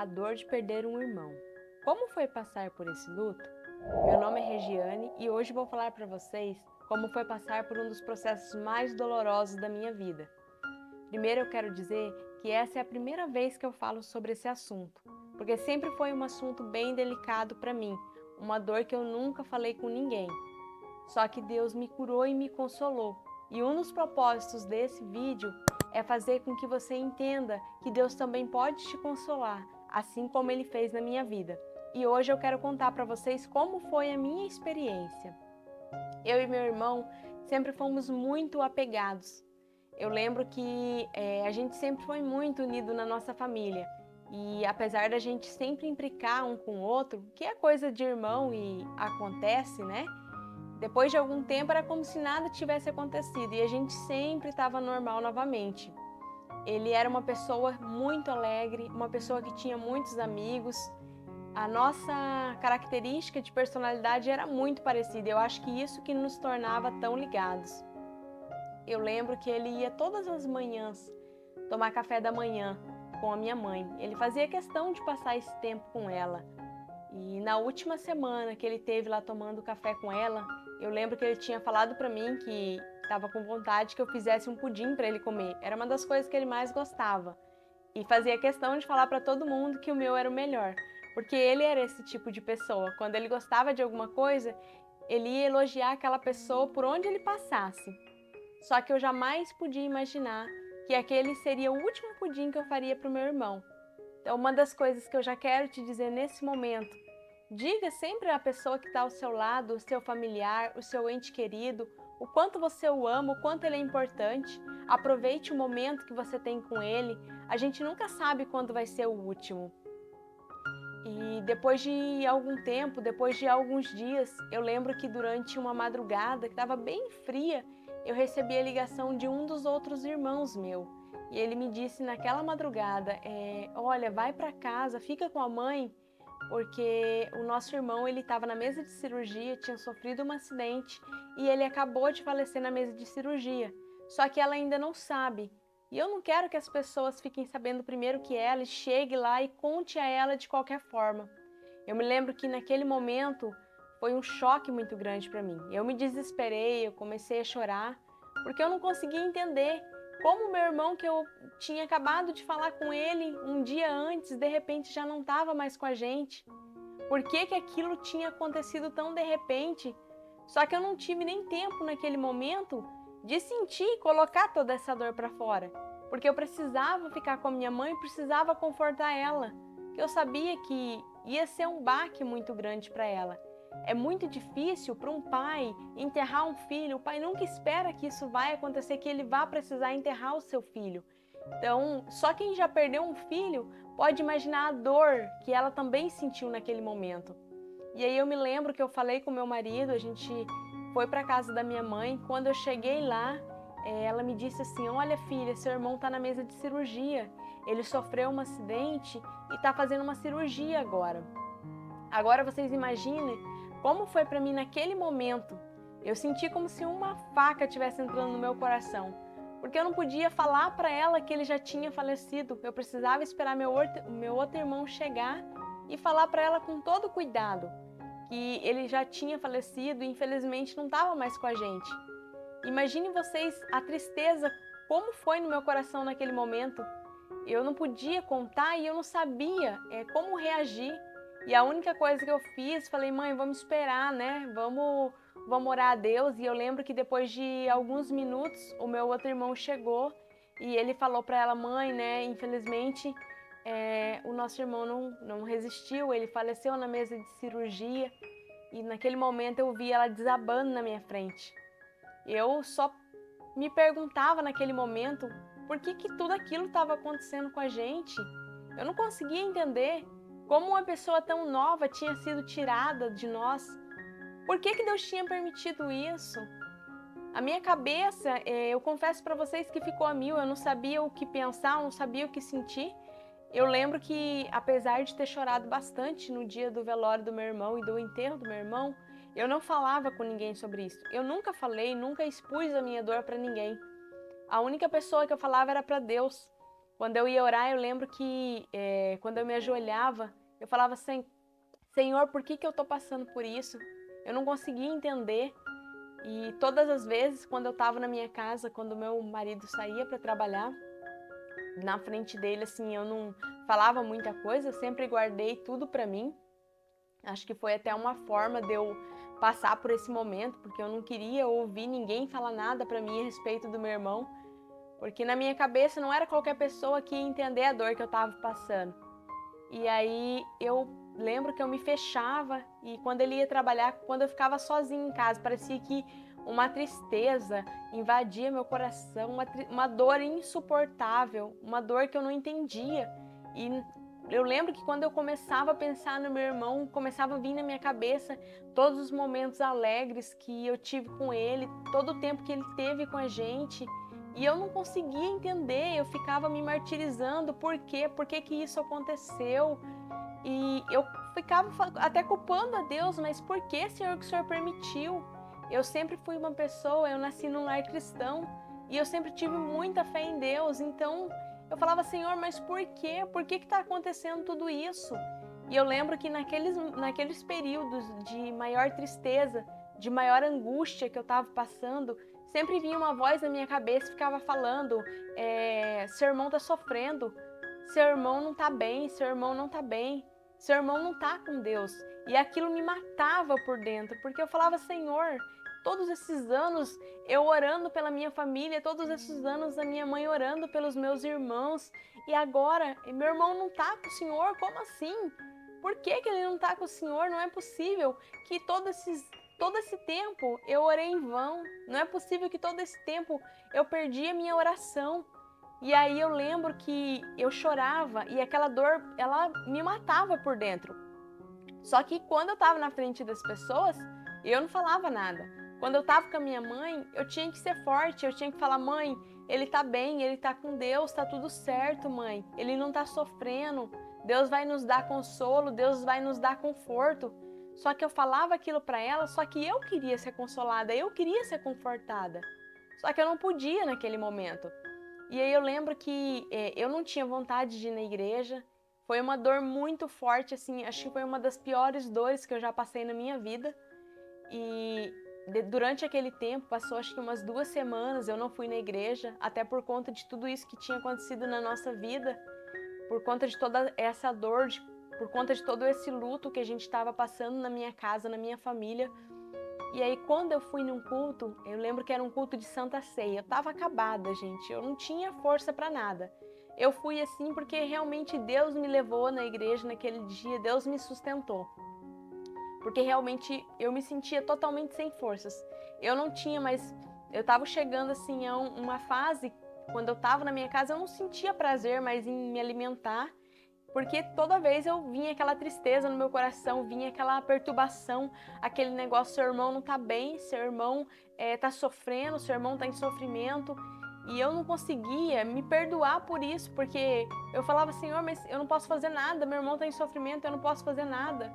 a dor de perder um irmão. Como foi passar por esse luto? Meu nome é Regiane e hoje vou falar para vocês como foi passar por um dos processos mais dolorosos da minha vida. Primeiro eu quero dizer que essa é a primeira vez que eu falo sobre esse assunto, porque sempre foi um assunto bem delicado para mim, uma dor que eu nunca falei com ninguém. Só que Deus me curou e me consolou. E um dos propósitos desse vídeo é fazer com que você entenda que Deus também pode te consolar, assim como Ele fez na minha vida. E hoje eu quero contar para vocês como foi a minha experiência. Eu e meu irmão sempre fomos muito apegados. Eu lembro que a gente sempre foi muito unido na nossa família. E apesar da gente sempre implicar um com o outro, que é coisa de irmão e acontece, né? Depois de algum tempo era como se nada tivesse acontecido e a gente sempre estava normal novamente. Ele era uma pessoa muito alegre, uma pessoa que tinha muitos amigos. A nossa característica de personalidade era muito parecida. Eu acho que isso que nos tornava tão ligados. Eu lembro que ele ia todas as manhãs tomar café da manhã com a minha mãe. Ele fazia questão de passar esse tempo com ela. E na última semana que ele teve lá tomando café com ela, eu lembro que ele tinha falado para mim que estava com vontade que eu fizesse um pudim para ele comer. Era uma das coisas que ele mais gostava. E fazia questão de falar para todo mundo que o meu era o melhor, porque ele era esse tipo de pessoa. Quando ele gostava de alguma coisa, ele ia elogiar aquela pessoa por onde ele passasse. Só que eu jamais podia imaginar que aquele seria o último pudim que eu faria para o meu irmão. Então, uma das coisas que eu já quero te dizer nesse momento: diga sempre à pessoa que está ao seu lado, o seu familiar, o seu ente querido, o quanto você o ama, o quanto ele é importante. Aproveite o momento que você tem com ele. A gente nunca sabe quando vai ser o último. E depois de algum tempo, depois de alguns dias, eu lembro que durante uma madrugada, que estava bem fria, eu recebi a ligação de um dos outros irmãos meu. E ele me disse naquela madrugada, olha, vai para casa, fica com a mãe, porque o nosso irmão ele estava na mesa de cirurgia, tinha sofrido um acidente e ele acabou de falecer na mesa de cirurgia. Só que ela ainda não sabe. E eu não quero que as pessoas fiquem sabendo primeiro que ela e chegue lá e conte a ela de qualquer forma. Eu me lembro que naquele momento foi um choque muito grande para mim. Eu me desesperei, eu comecei a chorar, porque eu não conseguia entender como meu irmão, que eu tinha acabado de falar com ele um dia antes, de repente já não estava mais com a gente. Por que que aquilo tinha acontecido tão de repente? Só que eu não tive nem tempo naquele momento de sentir e colocar toda essa dor para fora, porque eu precisava ficar com a minha mãe, precisava confortar ela, que eu sabia que ia ser um baque muito grande para ela. É muito difícil para um pai enterrar um filho. O pai nunca espera que isso vai acontecer, que ele vá precisar enterrar o seu filho. Então, só quem já perdeu um filho pode imaginar a dor que ela também sentiu naquele momento. E aí eu me lembro que eu falei com meu marido, a gente foi para casa da minha mãe. Quando eu cheguei lá, ela me disse assim: olha filha, seu irmão está na mesa de cirurgia. Ele sofreu um acidente e está fazendo uma cirurgia agora. Agora vocês imaginem como foi para mim naquele momento. Eu senti como se uma faca estivesse entrando no meu coração, porque eu não podia falar para ela que ele já tinha falecido. Eu precisava esperar meu outro irmão chegar e falar para ela com todo cuidado que ele já tinha falecido e infelizmente não estava mais com a gente. Imaginem vocês a tristeza, como foi no meu coração naquele momento. Eu não podia contar e eu não sabia como reagir. E a única coisa que eu fiz, falei: mãe, vamos esperar, né? Vamos orar a Deus. E eu lembro que depois de alguns minutos, o meu outro irmão chegou e ele falou para ela: mãe, né? Infelizmente, o nosso irmão não resistiu, ele faleceu na mesa de cirurgia. E naquele momento eu vi ela desabando na minha frente. Eu só me perguntava naquele momento por que tudo aquilo estava acontecendo com a gente. Eu não conseguia entender como uma pessoa tão nova tinha sido tirada de nós. Por que Deus tinha permitido isso? A minha cabeça, eu confesso para vocês que ficou a mil. Eu não sabia o que pensar, eu não sabia o que sentir. Eu lembro que, apesar de ter chorado bastante no dia do velório do meu irmão e do enterro do meu irmão, eu não falava com ninguém sobre isso. Eu nunca falei, nunca expus a minha dor para ninguém. A única pessoa que eu falava era para Deus. Quando eu ia orar, eu lembro que quando eu me ajoelhava, eu falava assim, Senhor, por que eu estou passando por isso? Eu não conseguia entender. E todas as vezes, quando eu estava na minha casa, quando meu marido saía para trabalhar, na frente dele, assim, eu não falava muita coisa, eu sempre guardei tudo para mim. Acho que foi até uma forma de eu passar por esse momento, porque eu não queria ouvir ninguém falar nada para mim a respeito do meu irmão, porque na minha cabeça não era qualquer pessoa que ia entender a dor que eu estava passando. E aí eu lembro que eu me fechava e quando ele ia trabalhar, quando eu ficava sozinha em casa, parecia que uma tristeza invadia meu coração, uma dor insuportável, uma dor que eu não entendia. E eu lembro que quando eu começava a pensar no meu irmão, começava a vir na minha cabeça todos os momentos alegres que eu tive com ele, todo o tempo que ele teve com a gente. E eu não conseguia entender, eu ficava me martirizando, por quê? Por que que isso aconteceu? E eu ficava até culpando a Deus, mas por que, Senhor, que o Senhor permitiu? Eu sempre fui uma pessoa, eu nasci num lar cristão e eu sempre tive muita fé em Deus, então eu falava, Senhor, mas por quê? Por que está acontecendo tudo isso? E eu lembro que naqueles períodos de maior tristeza, de maior angústia que eu estava passando, sempre vinha uma voz na minha cabeça e ficava falando, seu irmão está sofrendo, seu irmão não está bem, seu irmão não está bem, seu irmão não está com Deus. E aquilo me matava por dentro, porque eu falava, Senhor, todos esses anos eu orando pela minha família, todos esses anos a minha mãe orando pelos meus irmãos, e agora meu irmão não está com o Senhor, como assim? Por que ele não está com o Senhor? Não é possível que todo esse tempo eu orei em vão, não é possível que todo esse tempo eu perdi a minha oração. E aí eu lembro que eu chorava e aquela dor, ela me matava por dentro. Só que quando eu estava na frente das pessoas, eu não falava nada. Quando eu estava com a minha mãe, eu tinha que ser forte, eu tinha que falar, mãe, ele tá bem, ele tá com Deus, tá tudo certo, mãe. Ele não tá sofrendo, Deus vai nos dar consolo, Deus vai nos dar conforto. Só que eu falava aquilo para ela, só que eu queria ser consolada, eu queria ser confortada. Só que eu não podia naquele momento. E aí eu lembro que eu não tinha vontade de ir na igreja. Foi uma dor muito forte, assim, acho que foi uma das piores dores que eu já passei na minha vida. E durante aquele tempo, passou acho que umas 2 semanas, eu não fui na igreja, até por conta de tudo isso que tinha acontecido na nossa vida, por conta de toda essa dor, por conta de todo esse luto que a gente estava passando na minha casa, na minha família. E aí, quando eu fui num culto, eu lembro que era um culto de Santa Ceia. Eu tava acabada, gente. Eu não tinha força para nada. Eu fui assim porque realmente Deus me levou na igreja naquele dia, Deus me sustentou. Porque realmente eu me sentia totalmente sem forças. Eu não tinha mais... Eu tava chegando assim a uma fase, quando eu tava na minha casa, eu não sentia prazer mais em me alimentar. Porque toda vez eu vinha aquela tristeza no meu coração, vinha aquela perturbação, aquele negócio, seu irmão não tá bem, seu irmão tá sofrendo, seu irmão tá em sofrimento. E eu não conseguia me perdoar por isso, porque eu falava, Senhor, mas eu não posso fazer nada, meu irmão tá em sofrimento, eu não posso fazer nada.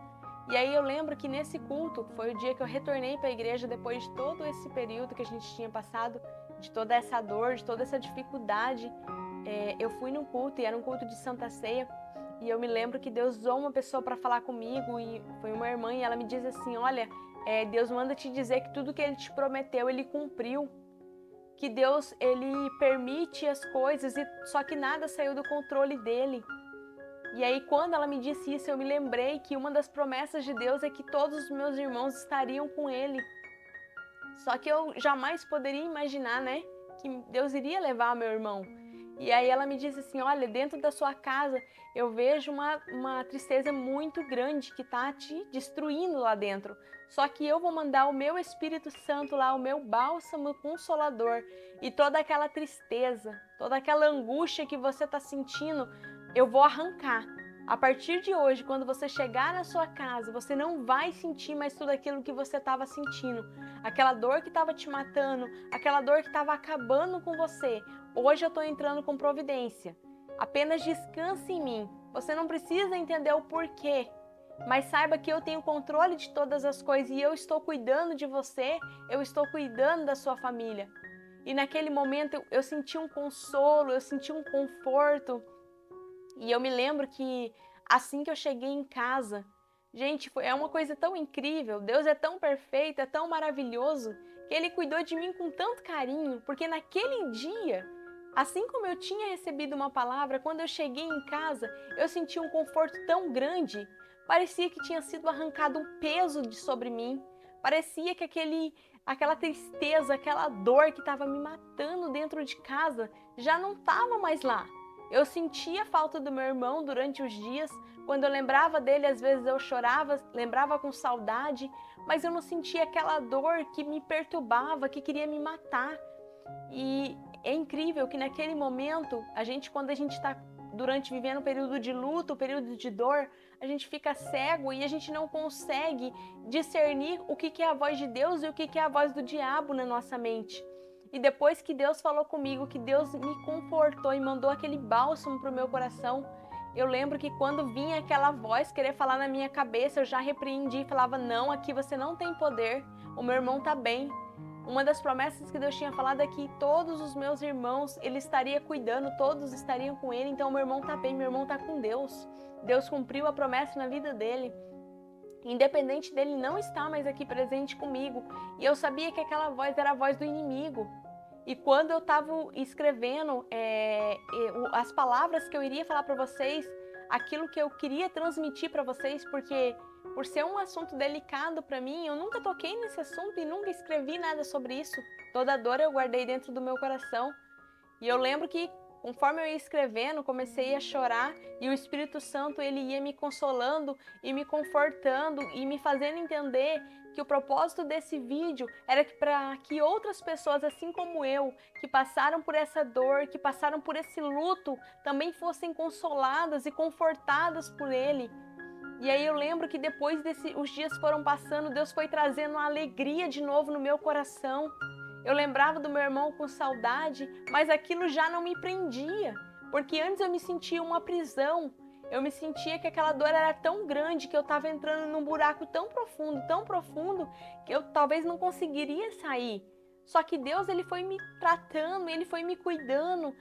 E aí eu lembro que nesse culto, foi o dia que eu retornei para a igreja depois de todo esse período que a gente tinha passado, de toda essa dor, de toda essa dificuldade. Eu fui num culto, e era um culto de Santa Ceia, e eu me lembro que Deus usou uma pessoa para falar comigo, e foi uma irmã, e ela me diz assim, olha, Deus manda te dizer que tudo que Ele te prometeu, Ele cumpriu. Que Deus, Ele permite as coisas, só que nada saiu do controle dEle. E aí, quando ela me disse isso, eu me lembrei que uma das promessas de Deus é que todos os meus irmãos estariam com Ele. Só que eu jamais poderia imaginar, né, que Deus iria levar meu irmão. E aí ela me disse assim, olha, dentro da sua casa eu vejo uma tristeza muito grande que está te destruindo lá dentro. Só que eu vou mandar o meu Espírito Santo lá, o meu bálsamo consolador, e toda aquela tristeza, toda aquela angústia que você está sentindo, eu vou arrancar. A partir de hoje, quando você chegar na sua casa, você não vai sentir mais tudo aquilo que você estava sentindo. Aquela dor que estava te matando, aquela dor que estava acabando com você. Hoje eu estou entrando com providência. Apenas descanse em mim. Você não precisa entender o porquê, mas saiba que eu tenho controle de todas as coisas e eu estou cuidando de você, eu estou cuidando da sua família. E naquele momento eu senti um consolo, eu senti um conforto. E eu me lembro que assim que eu cheguei em casa, gente, é uma coisa tão incrível. Deus é tão perfeito, é tão maravilhoso, que Ele cuidou de mim com tanto carinho, porque naquele dia, assim como eu tinha recebido uma palavra, quando eu cheguei em casa, eu senti um conforto tão grande. Parecia que tinha sido arrancado um peso de sobre mim. Parecia que aquela tristeza, aquela dor que estava me matando dentro de casa já não estava mais lá. Eu sentia a falta do meu irmão durante os dias. Quando eu lembrava dele, às vezes eu chorava, lembrava com saudade, mas eu não sentia aquela dor que me perturbava, que queria me matar. E é incrível que naquele momento, quando a gente está vivendo um período de luto, um período de dor, a gente fica cego e a gente não consegue discernir o que é a voz de Deus e o que é a voz do diabo na nossa mente. E depois que Deus falou comigo, que Deus me confortou e mandou aquele bálsamo para o meu coração, eu lembro que quando vinha aquela voz querer falar na minha cabeça, eu já repreendi e falava, não, aqui você não tem poder, o meu irmão está bem. Uma das promessas que Deus tinha falado é que todos os meus irmãos, Ele estaria cuidando, todos estariam com Ele, então meu irmão está bem, meu irmão está com Deus. Deus cumpriu a promessa na vida dele. Independente dele não estar mais aqui presente comigo. E eu sabia que aquela voz era a voz do inimigo. E quando eu estava escrevendo as palavras que eu iria falar para vocês, aquilo que eu queria transmitir para vocês, porque por ser um assunto delicado para mim, eu nunca toquei nesse assunto e nunca escrevi nada sobre isso. Toda a dor eu guardei dentro do meu coração. E eu lembro que conforme eu ia escrevendo, comecei a chorar e o Espírito Santo ele ia me consolando e me confortando e me fazendo entender que o propósito desse vídeo era para que outras pessoas, assim como eu, que passaram por essa dor, que passaram por esse luto, também fossem consoladas e confortadas por ele. E aí eu lembro que depois os dias foram passando, Deus foi trazendo uma alegria de novo no meu coração. Eu lembrava do meu irmão com saudade, mas aquilo já não me prendia, porque antes eu me sentia uma prisão. Eu me sentia que aquela dor era tão grande, que eu estava entrando num buraco tão profundo, que eu talvez não conseguiria sair. Só que Deus, ele foi me tratando, ele foi me cuidando,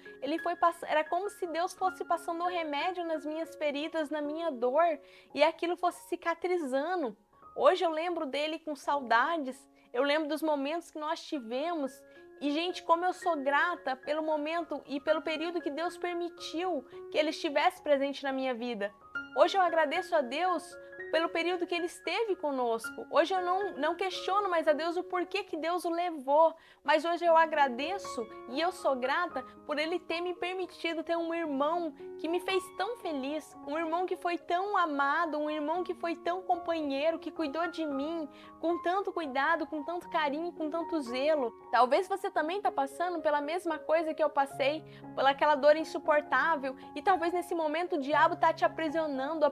era como se Deus fosse passando um remédio nas minhas feridas, na minha dor, e aquilo fosse cicatrizando. Hoje eu lembro dele com saudades, eu lembro dos momentos que nós tivemos, e gente, como eu sou grata pelo momento e pelo período que Deus permitiu que ele estivesse presente na minha vida. Hoje eu agradeço a Deus pelo período que Ele esteve conosco. Hoje eu não questiono mais a Deus o porquê que Deus o levou, mas hoje eu agradeço e eu sou grata por Ele ter me permitido ter um irmão que me fez tão feliz, um irmão que foi tão amado, um irmão que foi tão companheiro, que cuidou de mim com tanto cuidado, com tanto carinho, com tanto zelo. Talvez você também está passando pela mesma coisa que eu passei, pelaquela dor insuportável, e talvez nesse momento o diabo está te aprisionando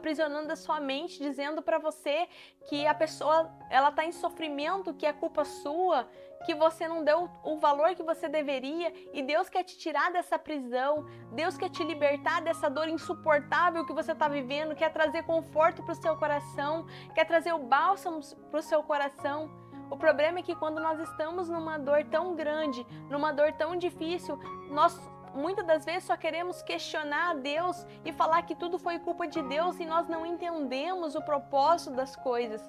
a sua mente, dizendo para você que a pessoa ela está em sofrimento, que é culpa sua, que você não deu o valor que você deveria, e Deus quer te tirar dessa prisão, Deus quer te libertar dessa dor insuportável que você está vivendo, quer trazer conforto para o seu coração, quer trazer o bálsamo para o seu coração. O problema é que quando nós estamos numa dor tão grande, numa dor tão difícil, nós muitas das vezes só queremos questionar a Deus e falar que tudo foi culpa de Deus e nós não entendemos o propósito das coisas.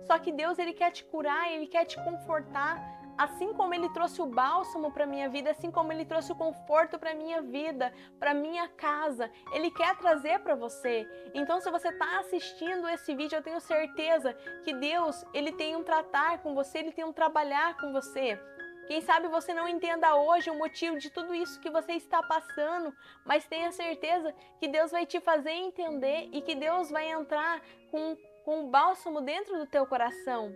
Só que Deus, Ele quer te curar, Ele quer te confortar. Assim como Ele trouxe o bálsamo para a minha vida, assim como Ele trouxe o conforto para a minha vida, para a minha casa, Ele quer trazer para você. Então, se você está assistindo esse vídeo, eu tenho certeza que Deus, Ele tem um tratar com você, Ele tem um trabalhar com você. Quem sabe você não entenda hoje o motivo de tudo isso que você está passando, mas tenha certeza que Deus vai te fazer entender e que Deus vai entrar com um bálsamo dentro do teu coração.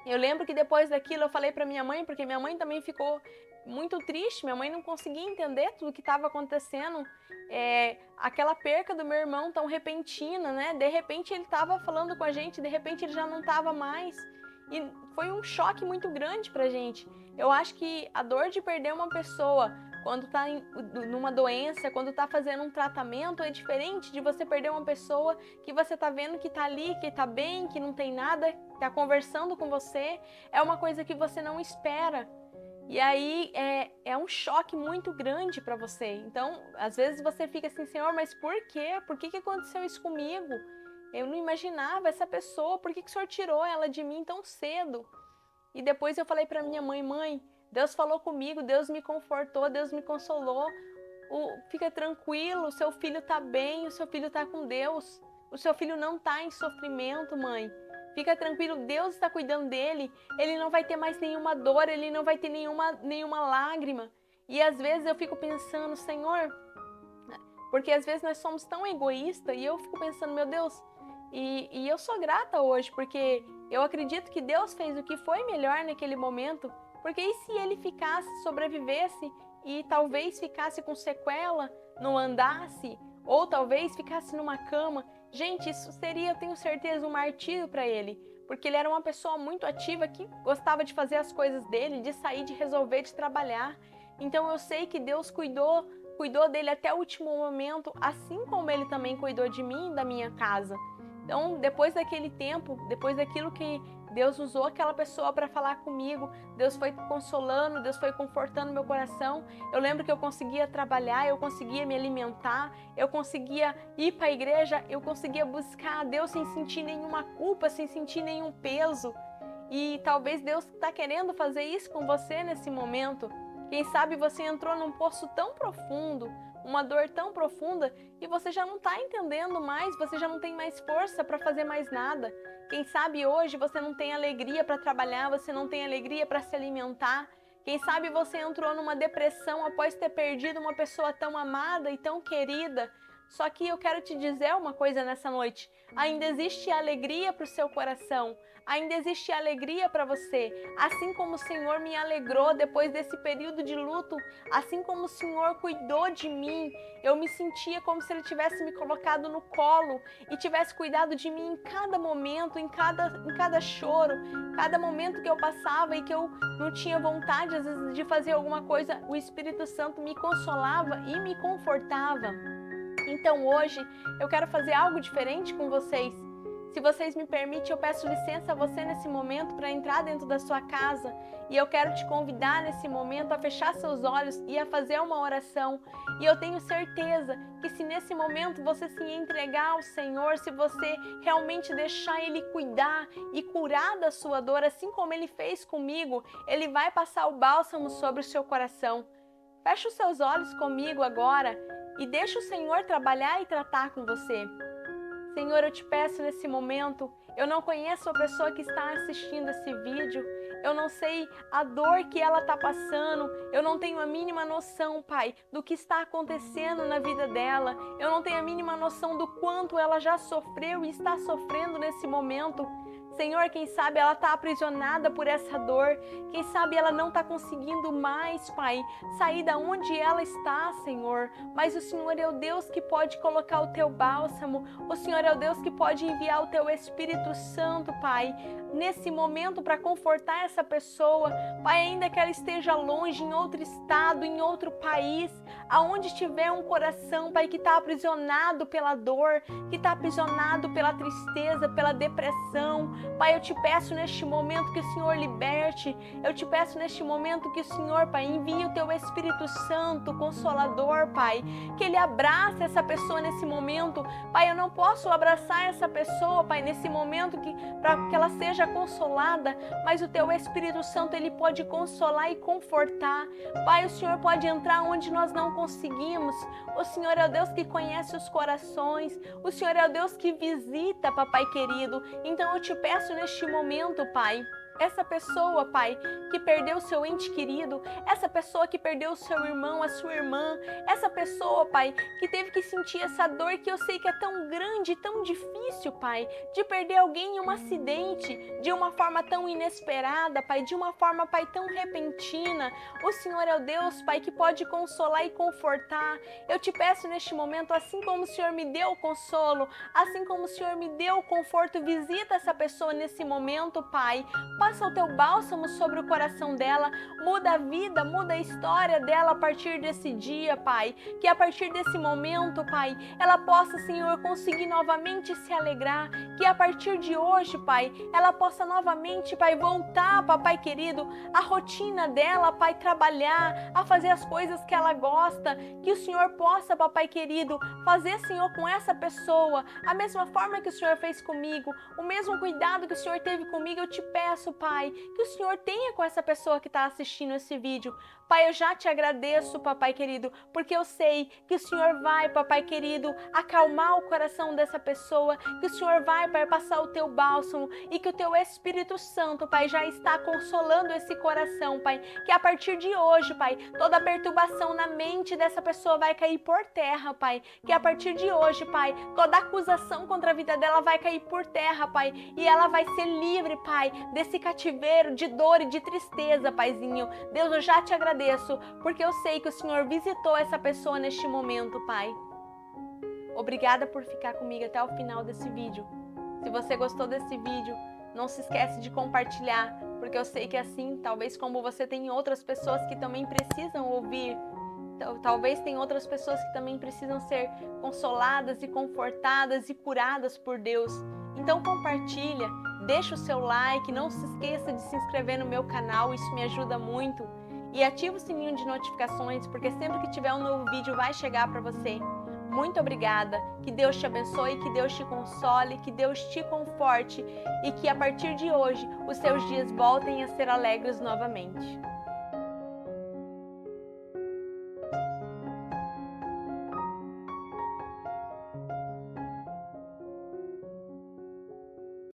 Eu lembro que depois daquilo eu falei para minha mãe, porque minha mãe também ficou muito triste, minha mãe não conseguia entender tudo o que estava acontecendo, aquela perca do meu irmão tão repentina, né? De repente ele estava falando com a gente, de repente ele já não estava mais, e foi um choque muito grande pra gente. Eu acho que a dor de perder uma pessoa quando está numa doença, quando está fazendo um tratamento, é diferente de você perder uma pessoa que você está vendo que está ali, que está bem, que não tem nada, está conversando com você. É uma coisa que você não espera. E aí é um choque muito grande para você. Então, às vezes você fica assim, Senhor, mas por quê? Por que aconteceu isso comigo? Eu não imaginava essa pessoa, por que o Senhor tirou ela de mim tão cedo? E depois eu falei para minha mãe, mãe, Deus falou comigo, Deus me confortou, Deus me consolou. Fica tranquilo, o seu filho está bem, o seu filho está com Deus. O seu filho não está em sofrimento, mãe. Fica tranquilo, Deus está cuidando dele. Ele não vai ter mais nenhuma dor, ele não vai ter nenhuma lágrima. E às vezes eu fico pensando, Senhor, porque às vezes nós somos tão egoístas e eu fico pensando, meu Deus, e eu sou grata hoje, porque eu acredito que Deus fez o que foi melhor naquele momento, porque e se ele ficasse, sobrevivesse e talvez ficasse com sequela, não andasse, ou talvez ficasse numa cama? Gente, isso seria, eu tenho certeza, um martírio para ele, porque ele era uma pessoa muito ativa que gostava de fazer as coisas dele, de sair, de resolver, de trabalhar. Então eu sei que Deus cuidou dele até o último momento, assim como ele também cuidou de mim e da minha casa. Então, depois daquele tempo, depois daquilo que Deus usou aquela pessoa para falar comigo, Deus foi consolando, Deus foi confortando meu coração. Eu lembro que eu conseguia trabalhar, eu conseguia me alimentar, eu conseguia ir para a igreja, eu conseguia buscar a Deus sem sentir nenhuma culpa, sem sentir nenhum peso. E talvez Deus está querendo fazer isso com você nesse momento. Quem sabe você entrou num poço tão profundo, uma dor tão profunda, e você já não está entendendo mais, você já não tem mais força para fazer mais nada. Quem sabe hoje você não tem alegria para trabalhar, você não tem alegria para se alimentar. Quem sabe você entrou numa depressão após ter perdido uma pessoa tão amada e tão querida. Só que eu quero te dizer uma coisa nessa noite. Ainda existe alegria para o seu coração. Ainda existe alegria para você. Assim como o Senhor me alegrou depois desse período de luto, assim como o Senhor cuidou de mim, eu me sentia como se Ele tivesse me colocado no colo e tivesse cuidado de mim em cada momento, em cada choro, cada momento que eu passava e que eu não tinha vontade, às vezes, de fazer alguma coisa, o Espírito Santo me consolava e me confortava. Então hoje eu quero fazer algo diferente com vocês. Se vocês me permitem, eu peço licença a você nesse momento para entrar dentro da sua casa e eu quero te convidar nesse momento a fechar seus olhos e a fazer uma oração. E eu tenho certeza que se nesse momento você se entregar ao Senhor, se você realmente deixar Ele cuidar e curar da sua dor, assim como Ele fez comigo, Ele vai passar o bálsamo sobre o seu coração. Feche os seus olhos comigo agora e deixa o Senhor trabalhar e tratar com você. Senhor, eu te peço nesse momento, eu não conheço a pessoa que está assistindo esse vídeo, eu não sei a dor que ela está passando, eu não tenho a mínima noção, Pai, do que está acontecendo na vida dela, eu não tenho a mínima noção do quanto ela já sofreu e está sofrendo nesse momento. Senhor, quem sabe ela está aprisionada por essa dor, quem sabe ela não está conseguindo mais, Pai, sair da onde ela está, Senhor, mas o Senhor é o Deus que pode colocar o teu bálsamo, o Senhor é o Deus que pode enviar o teu Espírito Santo, Pai, nesse momento para confortar essa pessoa, Pai, ainda que ela esteja longe, em outro estado, em outro país, aonde tiver um coração, Pai, que está aprisionado pela dor, que está aprisionado pela tristeza, pela depressão, Pai, eu te peço neste momento que o Senhor liberte, eu te peço neste momento que o Senhor, Pai, envie o teu Espírito Santo, Consolador, Pai, que Ele abrace essa pessoa nesse momento. Pai, eu não posso abraçar essa pessoa, Pai, nesse momento para que ela seja consolada, mas o teu Espírito Santo, Ele pode consolar e confortar. Pai, o Senhor pode entrar onde nós não conseguimos. O Senhor é o Deus que conhece os corações, o Senhor é o Deus que visita, Papai querido. Então eu te peço neste momento, Pai, essa pessoa, Pai, que perdeu seu ente querido, essa pessoa que perdeu o seu irmão, a sua irmã, essa pessoa, Pai, que teve que sentir essa dor que eu sei que é tão grande, tão difícil, Pai, de perder alguém em um acidente, de uma forma tão inesperada, Pai, de uma forma, Pai, tão repentina. O Senhor é o Deus, Pai, que pode consolar e confortar. Eu te peço neste momento, assim como o Senhor me deu o consolo, assim como o Senhor me deu o conforto, visita essa pessoa nesse momento, Pai. Passa o teu bálsamo sobre o coração dela, muda a vida, muda a história dela a partir desse dia, Pai. Que a partir desse momento, Pai, ela possa, Senhor, conseguir novamente se alegrar, que a partir de hoje, Pai, ela possa novamente, Pai, voltar, Papai querido, à rotina dela, Pai, trabalhar, a fazer as coisas que ela gosta, que o Senhor possa, Papai querido, fazer, Senhor, com essa pessoa, a mesma forma que o Senhor fez comigo, o mesmo cuidado que o Senhor teve comigo, eu te peço, Pai, que o Senhor tenha com essa pessoa que está assistindo esse vídeo. Pai, eu já te agradeço, Papai querido, porque eu sei que o Senhor vai, Papai querido, acalmar o coração dessa pessoa, que o Senhor vai, Pai, passar o teu bálsamo e que o teu Espírito Santo, Pai, já está consolando esse coração, Pai, que a partir de hoje, Pai, toda perturbação na mente dessa pessoa vai cair por terra, Pai, que a partir de hoje, Pai, toda acusação contra a vida dela vai cair por terra, Pai, e ela vai ser livre, Pai, desse cativeiro de dor e de tristeza, Paizinho. Deus, eu já te agradeço, porque eu sei que o Senhor visitou essa pessoa neste momento, Pai. Obrigada por ficar comigo até o final desse vídeo. Se você gostou desse vídeo, não se esquece de compartilhar, porque eu sei que assim, talvez como você tem outras pessoas que também precisam ouvir, talvez tem outras pessoas que também precisam ser consoladas e confortadas e curadas por Deus. Então compartilha, deixa o seu like, não se esqueça de se inscrever no meu canal, isso me ajuda muito. E ativa o sininho de notificações, porque sempre que tiver um novo vídeo vai chegar para você. Muito obrigada, que Deus te abençoe, que Deus te console, que Deus te conforte e que a partir de hoje os seus dias voltem a ser alegres novamente.